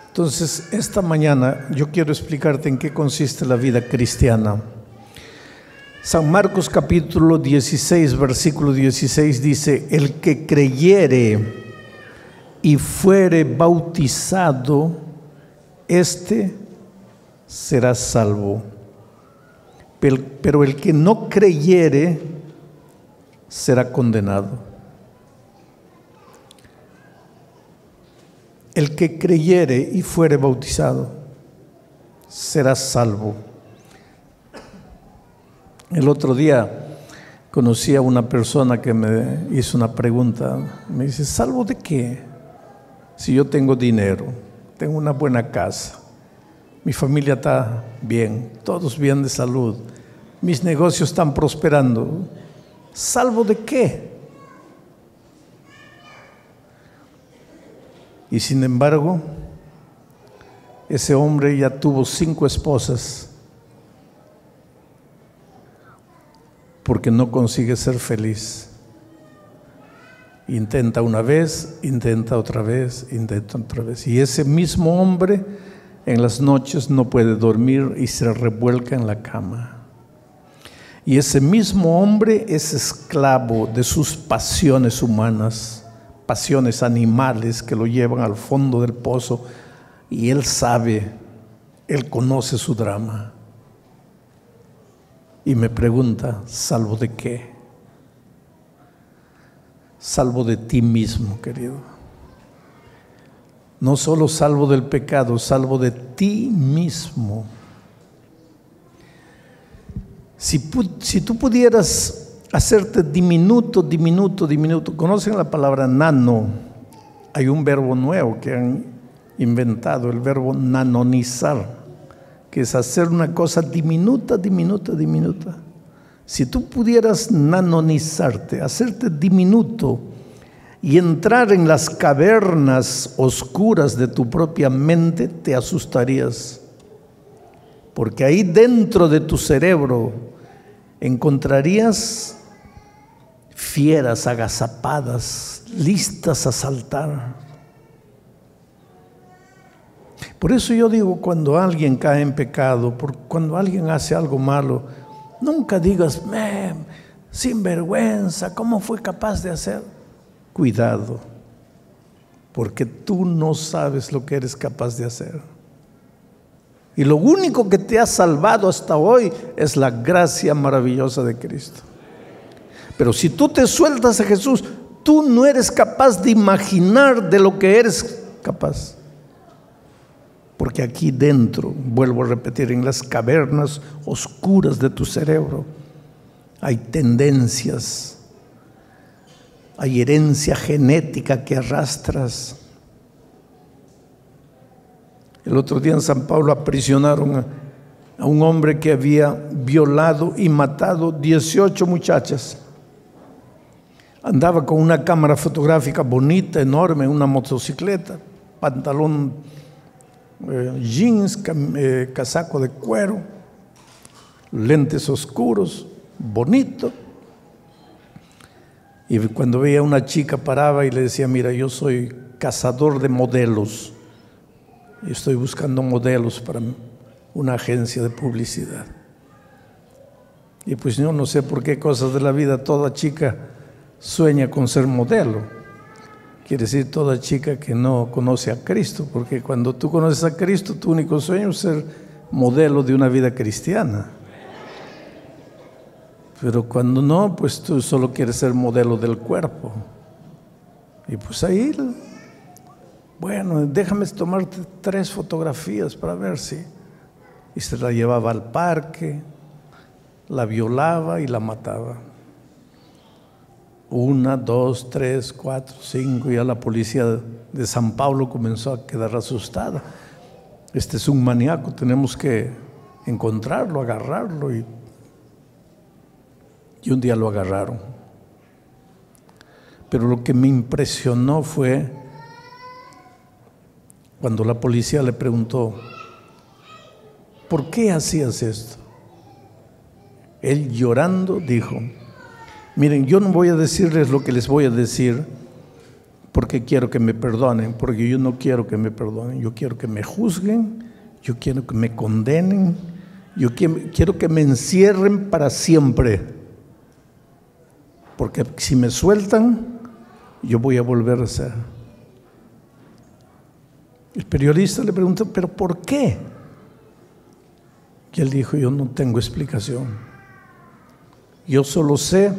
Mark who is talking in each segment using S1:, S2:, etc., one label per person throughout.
S1: Entonces, esta mañana yo quiero explicarte en qué consiste la vida cristiana. San Marcos capítulo 16, versículo 16 dice: el que creyere y fuere bautizado, éste será salvo. Pero el que no creyere será condenado. El que creyere y fuere bautizado será salvo. El otro día conocí a una persona que me hizo una pregunta. Me dice: ¿salvo de qué? Si yo tengo dinero, tengo una buena casa, mi familia está bien, todos bien de salud, mis negocios están prosperando, ¿salvo de qué? Y sin embargo, ese hombre ya tuvo 5 esposas porque no consigue ser feliz. Intenta una vez, intenta otra vez, intenta otra vez. Y ese mismo hombre en las noches no puede dormir y se revuelca en la cama. Y ese mismo hombre es esclavo de sus pasiones humanas, pasiones animales que lo llevan al fondo del pozo, y él sabe, él conoce su drama. Y me pregunta: ¿salvo de qué? Salvo de ti mismo, querido. No solo salvo del pecado, salvo de ti mismo. Si tú pudieras hacerte diminuto, ¿conocen la palabra nano? Hay un verbo nuevo que han inventado, el verbo nanonizar, que es hacer una cosa diminuta. Si tú pudieras nanonizarte, hacerte diminuto y entrar en las cavernas oscuras de tu propia mente, te asustarías. Porque ahí dentro de tu cerebro encontrarías fieras agazapadas, listas a saltar. Por eso yo digo, cuando alguien cae en pecado, cuando alguien hace algo malo, nunca digas: sinvergüenza, ¿cómo fue capaz de hacer? Cuidado, porque tú no sabes lo que eres capaz de hacer. Y lo único que te ha salvado hasta hoy es la gracia maravillosa de Cristo. Pero si tú te sueltas a Jesús, tú no eres capaz de imaginar de lo que eres capaz. Porque aquí dentro, vuelvo a repetir, en las cavernas oscuras de tu cerebro, hay tendencias, hay herencia genética que arrastras. El otro día en San Pablo aprisionaron a un hombre que había violado y matado 18 muchachas. Andaba con una cámara fotográfica bonita, enorme, una motocicleta, pantalón jeans, casaco de cuero, lentes oscuros, bonito. Y cuando veía a una chica paraba y le decía: mira, yo soy cazador de modelos y estoy buscando modelos para una agencia de publicidad. Y pues yo no sé por qué cosas de la vida toda chica sueña con ser modelo. Quiere decir toda chica que no conoce a Cristo, porque cuando tú conoces a Cristo, tu único sueño es ser modelo de una vida cristiana. Pero cuando no, pues tú solo quieres ser modelo del cuerpo. Y pues ahí, bueno, déjame tomarte 3 fotografías para ver si. Y se la llevaba al parque, la violaba y la mataba. 1, 2, 3, 4, 5, ya la policía de San Pablo comenzó a quedar asustada. Este es un maníaco, tenemos que encontrarlo, agarrarlo. Y un día lo agarraron. Pero lo que me impresionó fue cuando la policía le preguntó: ¿por qué hacías esto? Él llorando dijo: miren, yo no voy a decirles lo que les voy a decir, porque quiero que me perdonen, porque yo no quiero que me perdonen, yo quiero que me juzguen, yo quiero que me condenen, yo quiero que me encierren para siempre, porque si me sueltan, yo voy a volver a ser. El periodista le preguntó, ¿pero por qué? Y él dijo, yo no tengo explicación. Yo solo sé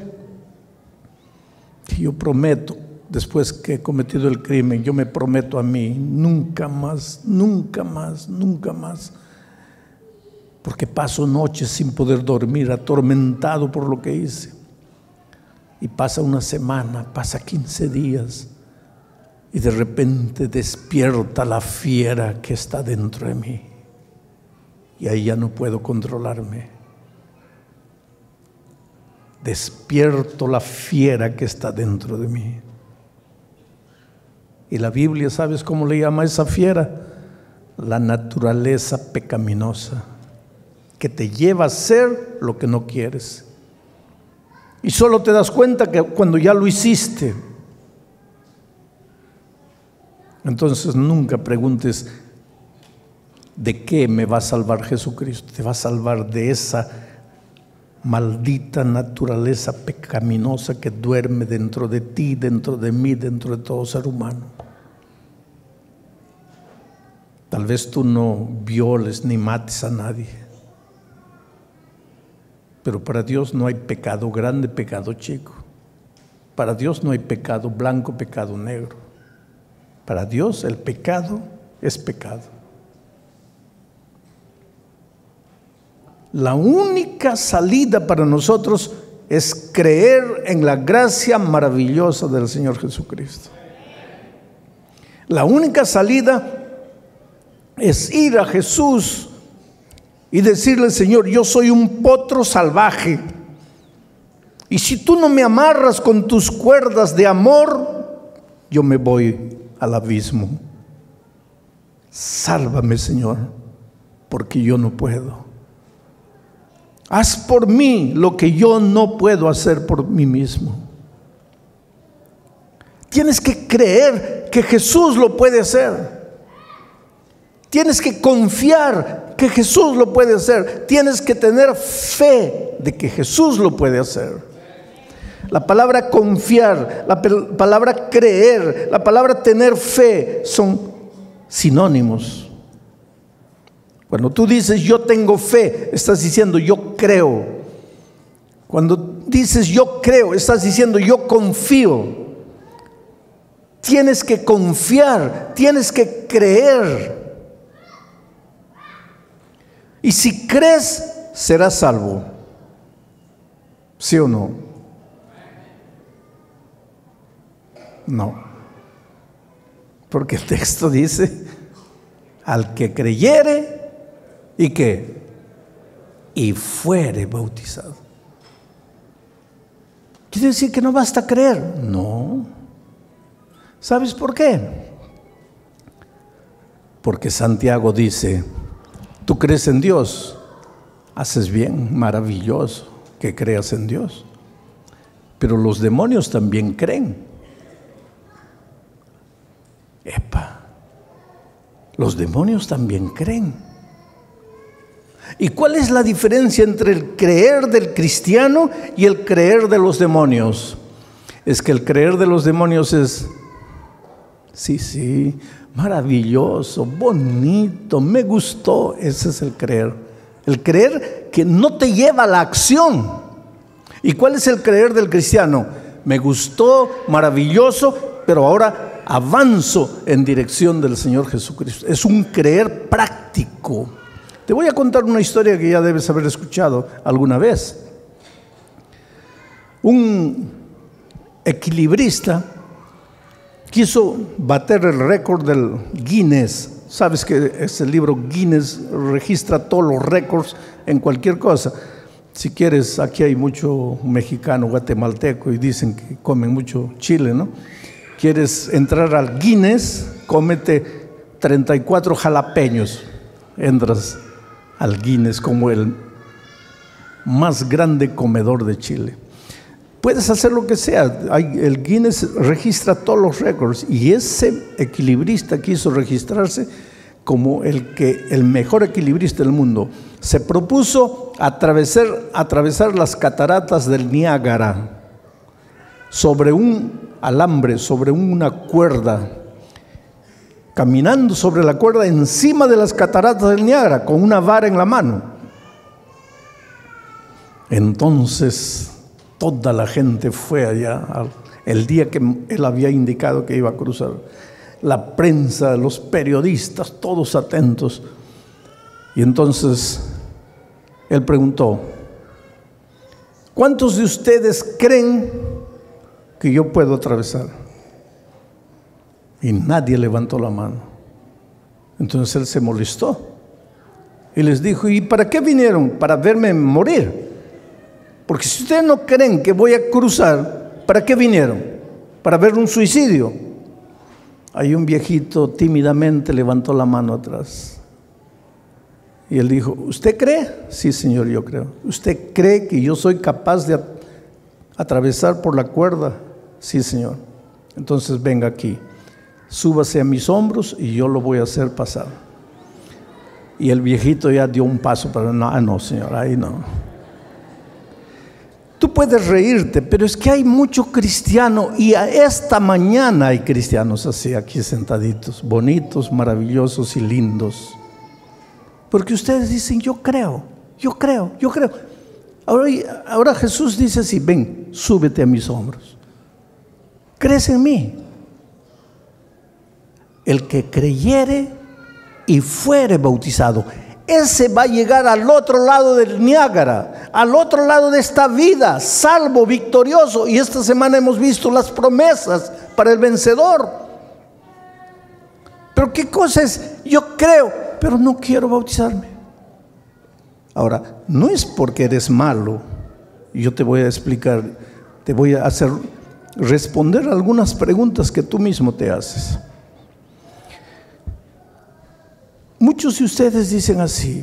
S1: que yo prometo, después que he cometido el crimen, yo me prometo a mí, nunca más, nunca más, nunca más. Porque paso noches sin poder dormir, atormentado por lo que hice. Y pasa una semana, pasa 15 días, y de repente despierta la fiera que está dentro de mí. Y ahí ya no puedo controlarme. Despierto la fiera que está dentro de mí. Y la Biblia, ¿sabes cómo le llama a esa fiera? La naturaleza pecaminosa, que te lleva a hacer lo que no quieres. Y solo te das cuenta que cuando ya lo hiciste. Entonces nunca preguntes, ¿de qué me va a salvar Jesucristo? Te va a salvar de esa maldita naturaleza pecaminosa que duerme dentro de ti, dentro de mí, dentro de todo ser humano. Tal vez tú no violes ni mates a nadie, pero para Dios no hay pecado grande, pecado chico. Para Dios no hay pecado blanco, pecado negro. Para Dios el pecado es pecado. La única salida para nosotros es creer en la gracia maravillosa del Señor Jesucristo. La única salida es ir a Jesús y decirle, Señor, yo soy un potro salvaje, y si tú no me amarras con tus cuerdas de amor, yo me voy al abismo. Sálvame, Señor, porque yo no puedo. Haz por mí lo que yo no puedo hacer por mí mismo. Tienes que creer que Jesús lo puede hacer. Tienes que confiar que Jesús lo puede hacer. Tienes que tener fe de que Jesús lo puede hacer. La palabra confiar, la palabra creer, la palabra tener fe son sinónimos. Cuando tú dices yo tengo fe, estás diciendo yo creo. Cuando dices yo creo, estás diciendo yo confío. Tienes que confiar, tienes que creer. Y si crees, serás salvo. ¿Sí o no? No. Porque el texto dice, al que creyere, ¿y qué? Y fuere bautizado. ¿Quiere decir que no basta creer? No. ¿Sabes por qué? Porque Santiago dice, tú crees en Dios, haces bien, maravilloso que creas en Dios. Pero los demonios también creen. Epa, los demonios también creen. ¿Y cuál es la diferencia entre el creer del cristiano y el creer de los demonios? Es que el creer de los demonios es, sí, maravilloso, bonito, me gustó. Ese es el creer. El creer que no te lleva a la acción. ¿Y cuál es el creer del cristiano? Me gustó, maravilloso, pero ahora avanzo en dirección del Señor Jesucristo. Es un creer práctico. Te voy a contar una historia que ya debes haber escuchado alguna vez. Un equilibrista quiso bater el récord del Guinness. Sabes que ese libro Guinness registra todos los récords en cualquier cosa. Si quieres, aquí hay mucho mexicano, guatemalteco, y dicen que comen mucho chile, ¿no? Quieres entrar al Guinness, cómete 34 jalapeños. Entras al Guinness como el más grande comedor de chile. Puedes hacer lo que sea. El Guinness registra todos los récords y ese equilibrista quiso registrarse como el mejor equilibrista del mundo. Se propuso atravesar las cataratas del Niágara sobre un alambre, sobre una cuerda, caminando sobre la cuerda encima de las cataratas del Niágara con una vara en la mano. Entonces toda la gente fue allá el día que él había indicado que iba a cruzar. La prensa, los periodistas, todos atentos. Y entonces él preguntó: ¿cuántos de ustedes creen que yo puedo atravesar? Y nadie levantó la mano. Entonces él se molestó y les dijo: ¿y para qué vinieron? ¿Para verme morir? Porque si ustedes no creen que voy a cruzar, ¿para qué vinieron? ¿Para ver un suicidio? Hay un viejito tímidamente levantó la mano atrás. Y él dijo: ¿usted cree? Sí, señor, yo creo. ¿Usted cree que yo soy capaz de atravesar por la cuerda? Sí, señor. Entonces venga aquí, súbase a mis hombros y yo lo voy a hacer pasar. Y el viejito ya dio un paso para no, señor, ahí no. Tú puedes reírte, pero es que hay mucho cristiano, y a esta mañana hay cristianos así, aquí sentaditos, bonitos, maravillosos y lindos. Porque ustedes dicen: yo creo. Ahora Jesús dice así: ven, súbete a mis hombros. ¿Crees en mí? El que creyere y fuere bautizado, ese va a llegar al otro lado del Niágara, al otro lado de esta vida, salvo, victorioso. Y esta semana hemos visto las promesas para el vencedor. Pero ¿qué cosa es? Yo creo, pero no quiero bautizarme. Ahora, no es porque eres malo. Yo te voy a explicar, te voy a hacer responder algunas preguntas que tú mismo te haces. Muchos de ustedes dicen así: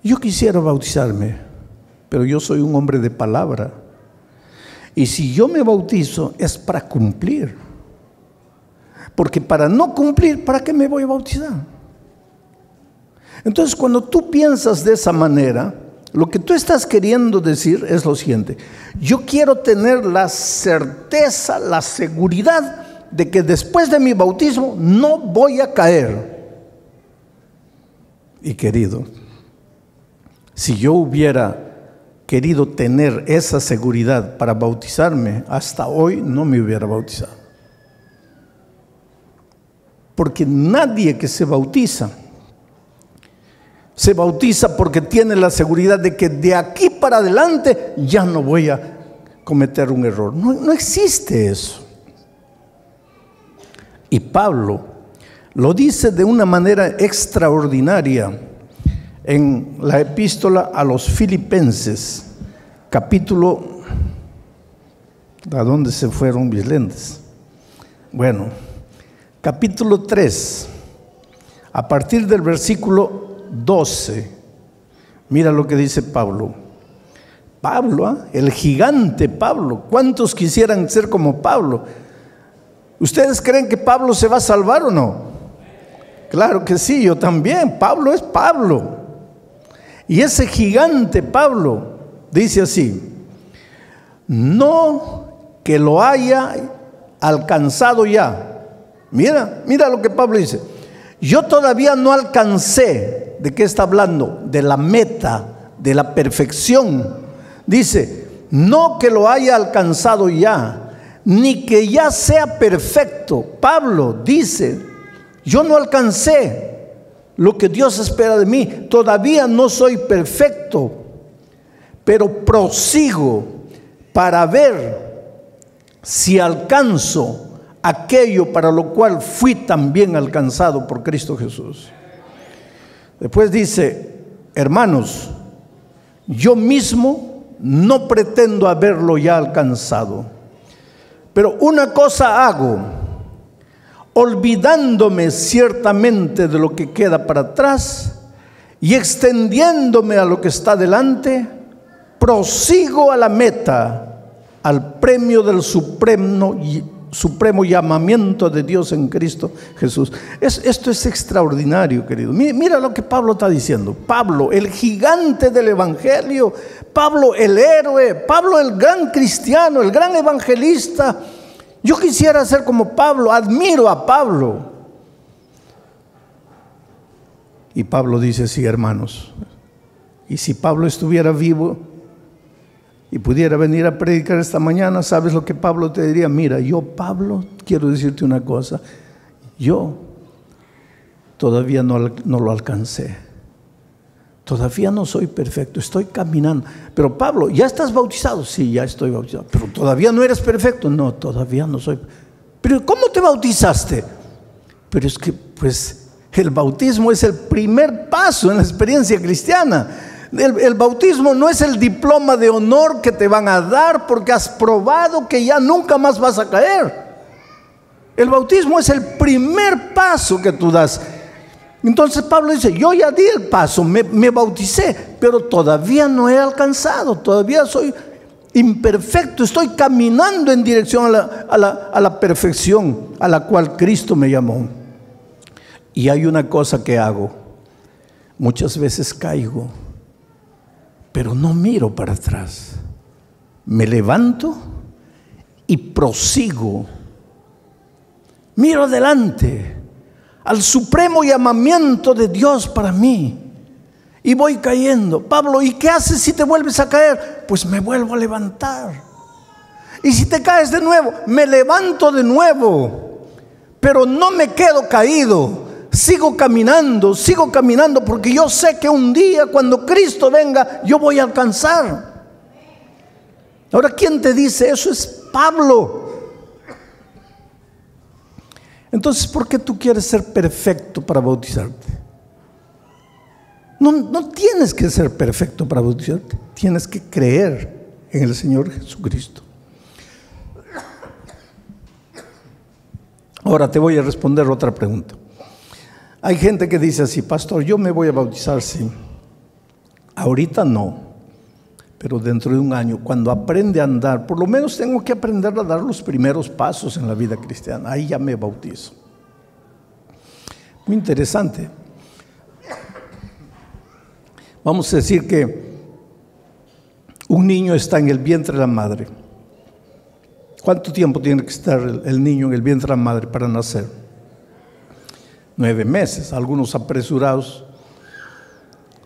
S1: yo quisiera bautizarme, pero yo soy un hombre de palabra. Y si yo me bautizo es para cumplir. Porque para no cumplir, ¿para qué me voy a bautizar? Entonces, cuando tú piensas de esa manera, lo que tú estás queriendo decir es lo siguiente: yo quiero tener la certeza, la seguridad de que después de mi bautismo no voy a caer. Y querido, si yo hubiera querido tener esa seguridad para bautizarme, hasta hoy no me hubiera bautizado. Porque nadie que se bautiza porque tiene la seguridad de que de aquí para adelante ya no voy a cometer un error. No existe eso. Y Pablo lo dice de una manera extraordinaria en la epístola a los Filipenses, capítulo... ¿A dónde se fueron mis lentes? Bueno, capítulo 3, a partir del versículo 12, mira lo que dice Pablo. Pablo, el gigante Pablo. ¿Cuántos quisieran ser como Pablo? ¿Ustedes creen que Pablo se va a salvar o no? Claro que sí, yo también. Pablo es Pablo. Y ese gigante Pablo dice así: no que lo haya alcanzado ya. Mira lo que Pablo dice: yo todavía no alcancé. ¿De qué está hablando? De la meta, de la perfección. Dice: no que lo haya alcanzado ya, ni que ya sea perfecto. Pablo dice: yo no alcancé lo que Dios espera de mí. Todavía no soy perfecto, pero prosigo para ver si alcanzo aquello para lo cual fui también alcanzado por Cristo Jesús. Después dice: hermanos, yo mismo no pretendo haberlo ya alcanzado, pero una cosa hago, olvidándome ciertamente de lo que queda para atrás y extendiéndome a lo que está delante, prosigo a la meta, al premio del supremo llamamiento de Dios en Cristo Jesús. Esto es extraordinario, querido. Mira lo que Pablo está diciendo. Pablo, el gigante del evangelio, Pablo, el héroe, Pablo, el gran cristiano, el gran evangelista. Yo quisiera ser como Pablo, admiro a Pablo. Y Pablo dice: sí, hermanos, y si Pablo estuviera vivo y pudiera venir a predicar esta mañana, ¿sabes lo que Pablo te diría? Mira, yo, Pablo, quiero decirte una cosa. Yo todavía no lo alcancé. Todavía no soy perfecto, estoy caminando. Pero Pablo, ¿ya estás bautizado? Sí, ya estoy bautizado. Pero todavía no eres perfecto. No, todavía no soy. Pero ¿cómo te bautizaste? Pero es que, pues, el bautismo es el primer paso en la experiencia cristiana. El bautismo no es el diploma de honor que te van a dar porque has probado que ya nunca más vas a caer. El bautismo es el primer paso que tú das. Entonces Pablo dice: yo ya di el paso, me bauticé, pero todavía no he alcanzado, todavía soy imperfecto, estoy caminando en dirección a la perfección a la cual Cristo me llamó. Y hay una cosa que hago: muchas veces caigo, pero no miro para atrás. Me levanto y prosigo. Miro adelante al supremo llamamiento de Dios para mí. Y voy cayendo. Pablo, ¿y qué haces si te vuelves a caer? Pues me vuelvo a levantar. Y si te caes de nuevo, me levanto de nuevo. Pero no me quedo caído. Sigo caminando porque yo sé que un día cuando Cristo venga yo voy a alcanzar. Ahora, ¿quién te dice eso? Es Pablo. Entonces, ¿por qué tú quieres ser perfecto para bautizarte? No tienes que ser perfecto para bautizarte. Tienes que creer en el Señor Jesucristo. Ahora te voy a responder otra pregunta. Hay gente que dice así: pastor, yo me voy a bautizar, sí. Ahorita no, pero dentro de un año, cuando aprende a andar, por lo menos tengo que aprender a dar los primeros pasos en la vida cristiana. Ahí ya me bautizo. Muy interesante. Vamos a decir que un niño está en el vientre de la madre. ¿Cuánto tiempo tiene que estar el niño en el vientre de la madre para nacer? 9 meses, algunos apresurados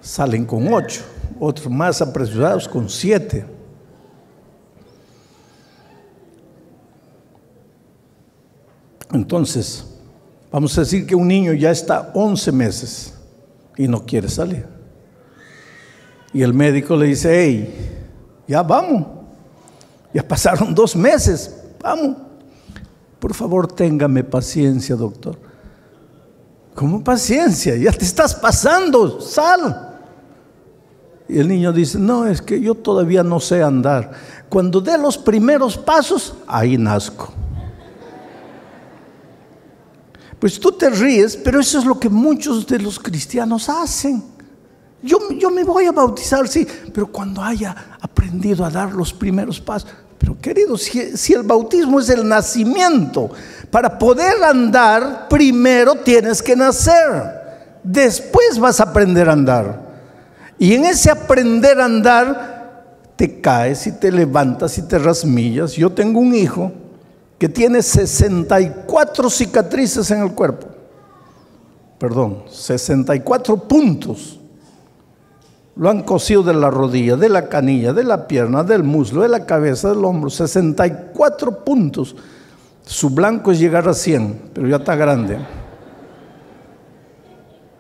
S1: salen con 8, otros más apresurados con 7. Entonces, vamos a decir que un niño ya está 11 meses y no quiere salir. Y el médico le dice: hey, ya vamos, ya pasaron 2 meses, vamos. Por favor, téngame paciencia, doctor. ¿Cómo paciencia? Ya te estás pasando, sal. Y el niño dice: no, es que yo todavía no sé andar. Cuando dé los primeros pasos, ahí nazco. Pues tú te ríes, pero eso es lo que muchos de los cristianos hacen. Yo me voy a bautizar, sí, pero cuando haya aprendido a dar los primeros pasos. Pero querido, si el bautismo es el nacimiento, para poder andar, primero tienes que nacer. Después vas a aprender a andar. Y en ese aprender a andar, te caes y te levantas y te rasmillas. Yo tengo un hijo que tiene 64 cicatrices en el cuerpo. 64 puntos. Lo han cosido de la rodilla, de la canilla, de la pierna, del muslo, de la cabeza, del hombro. 64 puntos. Su blanco es llegar a 100, pero ya está grande.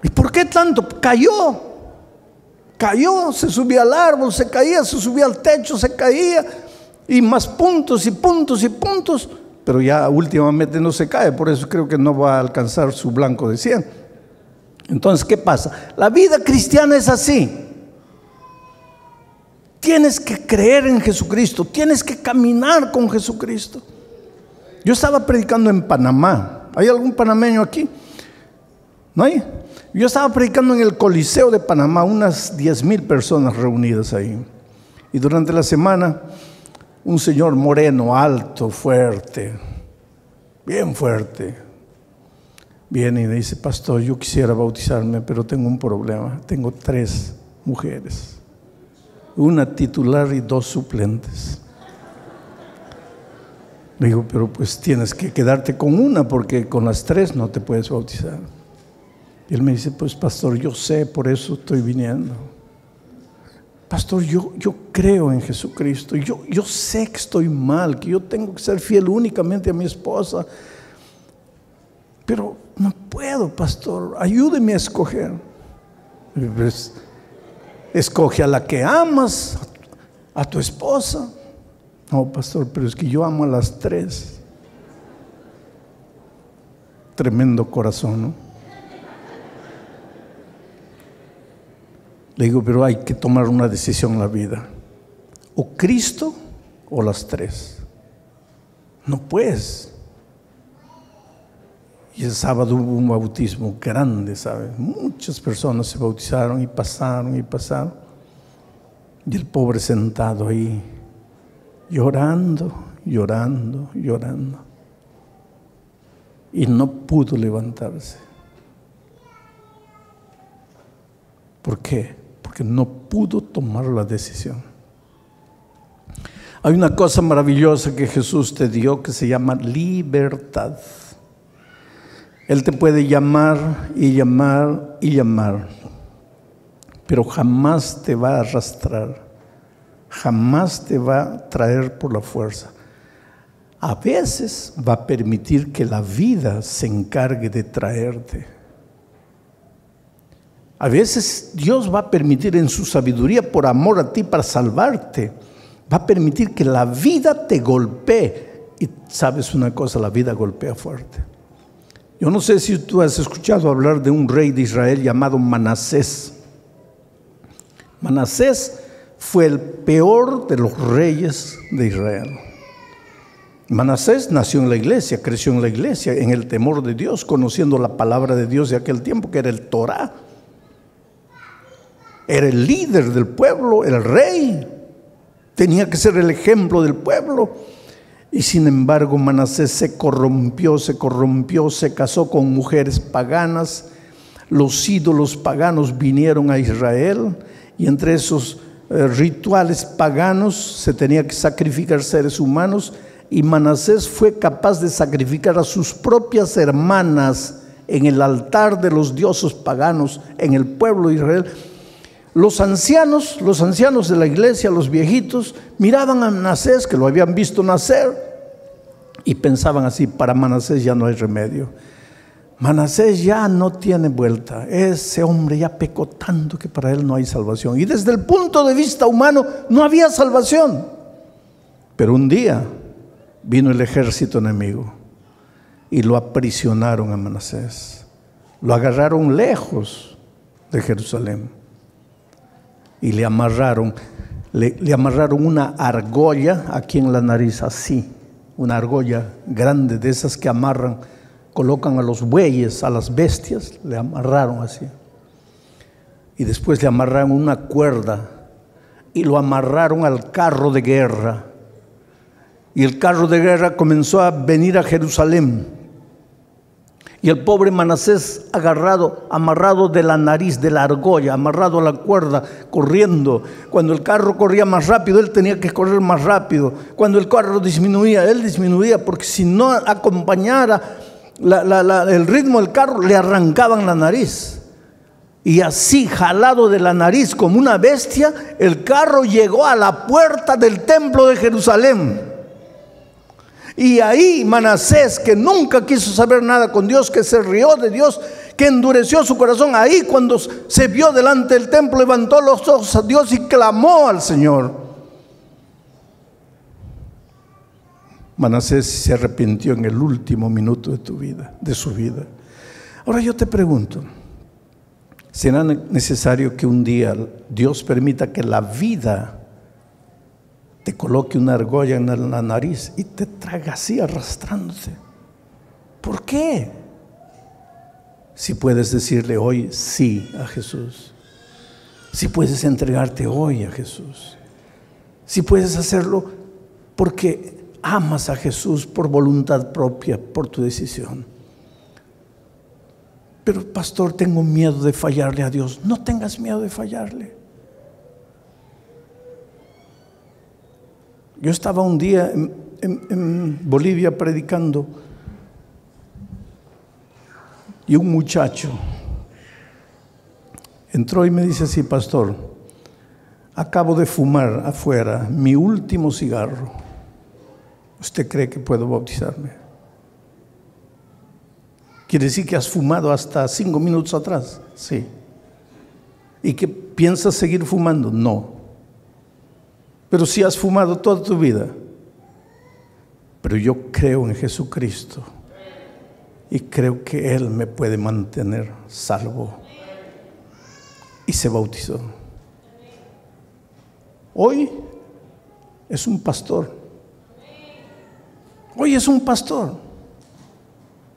S1: ¿Y por qué tanto? Cayó, se subía al árbol, se caía, se subía al techo, se caía. Y más puntos y puntos y puntos. Pero ya últimamente no se cae, por eso creo que no va a alcanzar su blanco de 100. Entonces, ¿qué pasa? La vida cristiana es así. Tienes que creer en Jesucristo, tienes que caminar con Jesucristo. Yo estaba predicando en Panamá. ¿Hay algún panameño aquí? ¿No hay? Yo estaba predicando en el Coliseo de Panamá, unas 10,000 personas reunidas ahí. Y durante la semana, un señor moreno, alto, fuerte, bien fuerte. Viene y me dice: pastor, yo quisiera bautizarme, pero tengo un problema. Tengo 3 mujeres, una titular y 2 suplentes. Le digo: pero pues tienes que quedarte con una, porque con las 3 no te puedes bautizar. Y él me dice: pues pastor, yo sé, por eso estoy viniendo. Pastor, yo creo en Jesucristo, yo sé que estoy mal, que yo tengo que ser fiel únicamente a mi esposa, pero no puedo, pastor, ayúdeme a escoger. Pues, escoge a la que amas, a tu esposa. No, pastor, pero es que yo amo a las 3. Tremendo corazón, ¿no? Le digo: pero hay que tomar una decisión en la vida, o Cristo o las 3. No puedes. Y el sábado hubo un bautismo grande, ¿sabes? Muchas personas se bautizaron y pasaron y pasaron. Y el pobre sentado ahí, llorando, llorando, llorando. Y no pudo levantarse. ¿Por qué? Porque no pudo tomar la decisión. Hay una cosa maravillosa que Jesús te dio que se llama libertad. Él te puede llamar y llamar y llamar, pero jamás te va a arrastrar, jamás te va a traer por la fuerza. A veces va a permitir que la vida se encargue de traerte. A veces Dios va a permitir en su sabiduría, por amor a ti, para salvarte, va a permitir que la vida te golpee. Y sabes una cosa, la vida golpea fuerte. Yo no sé si tú has escuchado hablar de un rey de Israel llamado Manasés. Manasés fue el peor de los reyes de Israel. Manasés nació en la iglesia, creció en la iglesia, en el temor de Dios, conociendo la palabra de Dios de aquel tiempo, que era el Torá. Era el líder del pueblo, el rey. Tenía que ser el ejemplo del pueblo. Y sin embargo, Manasés se corrompió, se casó con mujeres paganas. Los ídolos paganos vinieron a Israel, y entre esos rituales paganos se tenía que sacrificar seres humanos, y Manasés fue capaz de sacrificar a sus propias hermanas en el altar de los dioses paganos en el pueblo de Israel. Los ancianos de la iglesia, los viejitos, miraban a Manasés, que lo habían visto nacer, y pensaban así: para Manasés ya no hay remedio. Manasés ya no tiene vuelta. Ese hombre ya pecó tanto que para él no hay salvación. Y desde el punto de vista humano no había salvación. Pero un día vino el ejército enemigo y lo aprisionaron a Manasés. Lo agarraron lejos de Jerusalén y le amarraron una argolla aquí en la nariz, así, una argolla grande de esas que amarran, colocan a los bueyes, a las bestias. Le amarraron así, y después le amarraron una cuerda y lo amarraron al carro de guerra, y el carro de guerra comenzó a venir a Jerusalén. Y el pobre Manasés amarrado de la nariz, de la argolla, amarrado a la cuerda, corriendo. Cuando el carro corría más rápido, él tenía que correr más rápido. Cuando el carro disminuía, él disminuía, porque si no acompañara el ritmo del carro, le arrancaban la nariz. Y así, jalado de la nariz como una bestia, el carro llegó a la puerta del templo de Jerusalén. Y ahí Manasés, que nunca quiso saber nada con Dios, que se rió de Dios, que endureció su corazón, ahí cuando se vio delante del templo, levantó los ojos a Dios y clamó al Señor. Manasés se arrepintió en el último minuto de su vida. Ahora yo te pregunto, ¿será necesario que un día Dios permita que la vida te coloque una argolla en la nariz y te traga así arrastrándote? ¿Por qué? Si puedes decirle hoy sí a Jesús, si puedes entregarte hoy a Jesús, si puedes hacerlo porque amas a Jesús por voluntad propia, por tu decisión. Pero pastor, tengo miedo de fallarle a Dios. No tengas miedo de fallarle. Yo estaba un día en Bolivia predicando y un muchacho entró y me dice así: pastor, acabo de fumar afuera mi último cigarro. ¿Usted cree que puedo bautizarme? ¿Quiere decir que has fumado hasta 5 minutos atrás? Sí. ¿Y que piensas seguir fumando? No. Pero si has fumado toda tu vida. Pero yo creo en Jesucristo y creo que Él me puede mantener salvo. Y se bautizó. Hoy es un pastor. Hoy es un pastor.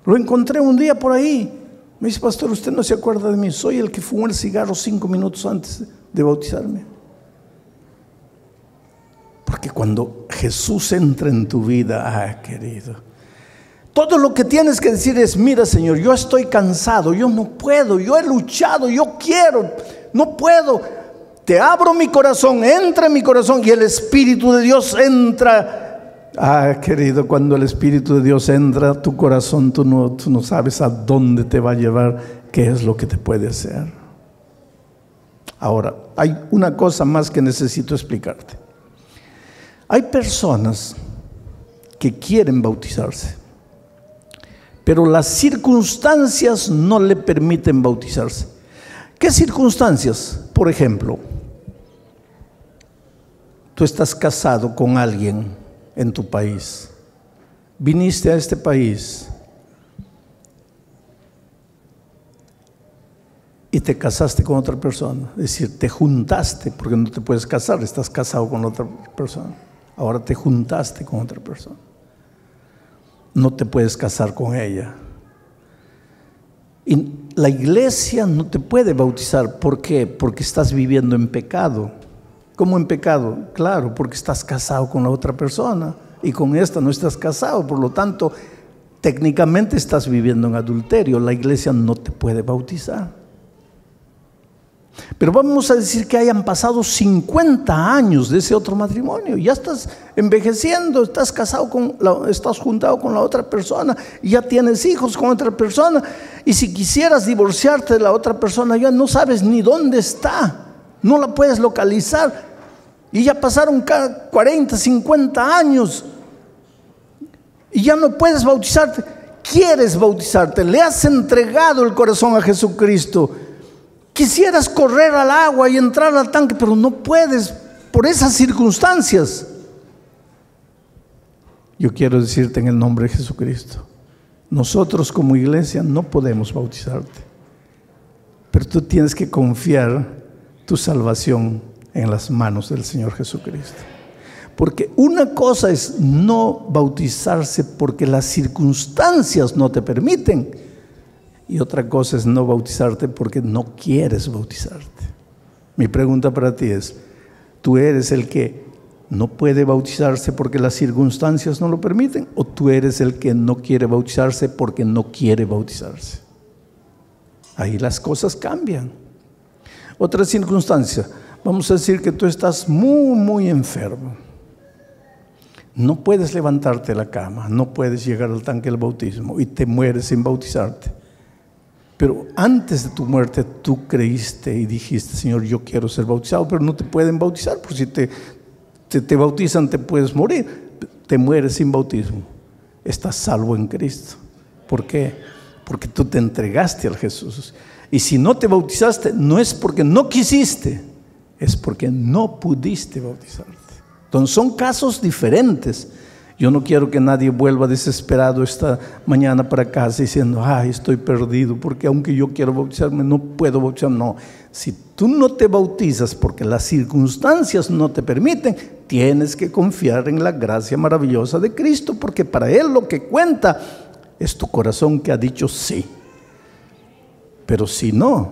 S1: Lo encontré un día por ahí. Me dice: pastor, usted no se acuerda de mí. Soy el que fumó el cigarro 5 minutos antes de bautizarme. Porque cuando Jesús entra en tu vida, querido, todo lo que tienes que decir es: mira, Señor, yo estoy cansado, yo no puedo, yo he luchado, yo quiero, no puedo. Te abro mi corazón, entra en mi corazón, y el Espíritu de Dios entra. Querido, cuando el Espíritu de Dios entra a tu corazón, tú no sabes a dónde te va a llevar, qué es lo que te puede hacer. Ahora, hay una cosa más que necesito explicarte. Hay personas que quieren bautizarse, pero las circunstancias no le permiten bautizarse. ¿Qué circunstancias? Por ejemplo, tú estás casado con alguien en tu país, viniste a este país y te casaste con otra persona. Es decir, te juntaste, porque no te puedes casar, estás casado con otra persona. Ahora te juntaste con otra persona. No te puedes casar con ella. Y la iglesia no te puede bautizar. ¿Por qué? Porque estás viviendo en pecado. ¿Cómo en pecado? Claro, porque estás casado con la otra persona y con esta no estás casado. Por lo tanto, técnicamente estás viviendo en adulterio. La iglesia no te puede bautizar. Pero vamos a decir que hayan pasado 50 años de ese otro matrimonio. Ya estás envejeciendo, estás casado estás juntado con la otra persona, y ya tienes hijos con otra persona. Y si quisieras divorciarte de la otra persona, ya no sabes ni dónde está. No la puedes localizar. Y ya pasaron 40, 50 años. Y ya no puedes bautizarte. Quieres bautizarte. Le has entregado el corazón a Jesucristo. Quisieras correr al agua y entrar al tanque, pero no puedes por esas circunstancias. Yo quiero decirte en el nombre de Jesucristo: nosotros como iglesia no podemos bautizarte. Pero tú tienes que confiar tu salvación en las manos del Señor Jesucristo. Porque una cosa es no bautizarse porque las circunstancias no te permiten, y otra cosa es no bautizarte porque no quieres bautizarte. Mi pregunta para ti es: ¿tú eres el que no puede bautizarse porque las circunstancias no lo permiten, o tú eres el que no quiere bautizarse porque no quiere bautizarse? Ahí las cosas cambian. Otra circunstancia, vamos a decir que tú estás muy enfermo. No puedes levantarte de la cama, no puedes llegar al tanque del bautismo y te mueres sin bautizarte. Pero antes de tu muerte tú creíste y dijiste: Señor, yo quiero ser bautizado, pero no te pueden bautizar, porque si te bautizan te puedes morir. Te mueres sin bautismo. Estás salvo en Cristo. ¿Por qué? Porque tú te entregaste al Jesús. Y si no te bautizaste, no es porque no quisiste, es porque no pudiste bautizarte. Entonces son casos diferentes. Yo no quiero que nadie vuelva desesperado esta mañana para casa diciendo: ay, estoy perdido, porque aunque yo quiero bautizarme, no puedo bautizarme. No, si tú no te bautizas porque las circunstancias no te permiten, tienes que confiar en la gracia maravillosa de Cristo, porque para Él lo que cuenta es tu corazón que ha dicho sí. Pero si no,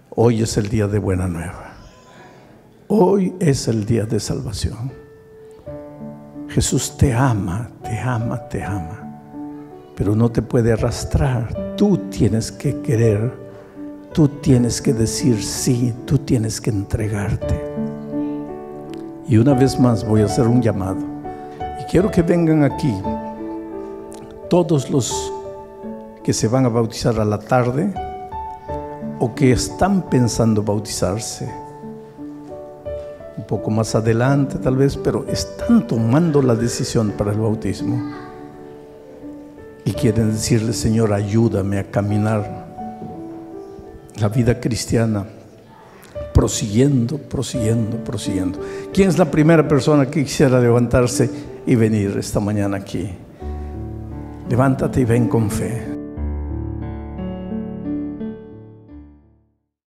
S1: hoy es el día de buena nueva. Hoy es el día de salvación. Jesús te ama, te ama, te ama, pero no te puede arrastrar. Tú tienes que querer, tú tienes que decir sí, tú tienes que entregarte. Y una vez más voy a hacer un llamado, y quiero que vengan aquí todos los que se van a bautizar a la tarde o que están pensando bautizarse un poco más adelante tal vez, pero están tomando la decisión para el bautismo y quieren decirle: Señor, ayúdame a caminar la vida cristiana prosiguiendo. ¿Quién es la primera persona que quisiera levantarse y venir esta mañana aquí? Levántate y ven con fe.